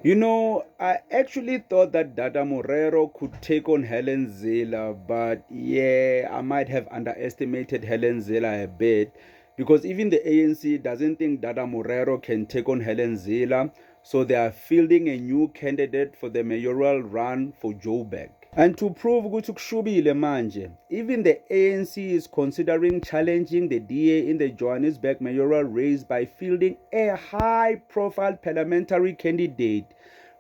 I actually thought that Dada Morero could take on Helen Ziller, but yeah, I might have underestimated Helen Ziller a bit because even the ANC doesn't think Dada Morero can take on Helen Ziller, so they are fielding a new candidate for the mayoral run for Joburg. And to prove ukuthi kushubile manje, even the ANC is considering challenging the DA in the Johannesburg mayoral race by fielding a high-profile parliamentary candidate,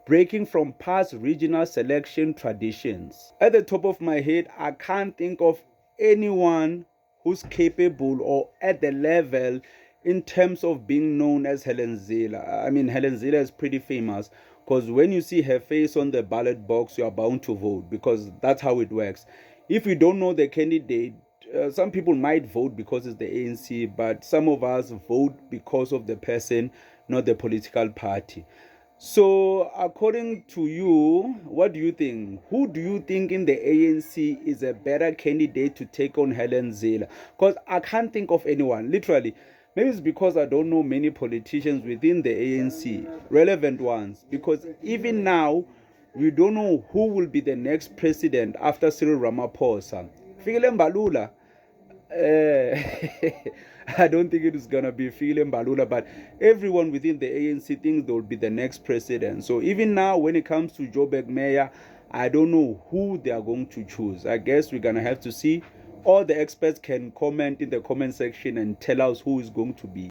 breaking from past regional selection traditions. At the top of my head, I can't think of anyone who's capable or at the level in terms of being known as Helen Ziller. I mean, Helen Ziller is pretty famous because when you see her face on the ballot box, you are bound to vote because that's how it works. If you don't know the candidate, some people might vote because it's the ANC, but some of us vote because of the person, not the political party. So, according to you, what do you think? Who do you think in the ANC is a better candidate to take on Helen Ziller? Because I can't think of anyone, literally. Maybe it's because I don't know many politicians within the ANC, relevant ones. Because even now, we don't know who will be the next president after Cyril Ramaphosa. Fikile Mbalula, I don't think it is gonna be Philemon Balula, but everyone within the ANC thinks they will be the next president. So even now, when it comes to Joburg Mayor, I don't know who they are going to choose. I guess we're gonna have to see. All the experts can comment in the comment section and tell us who is going to be.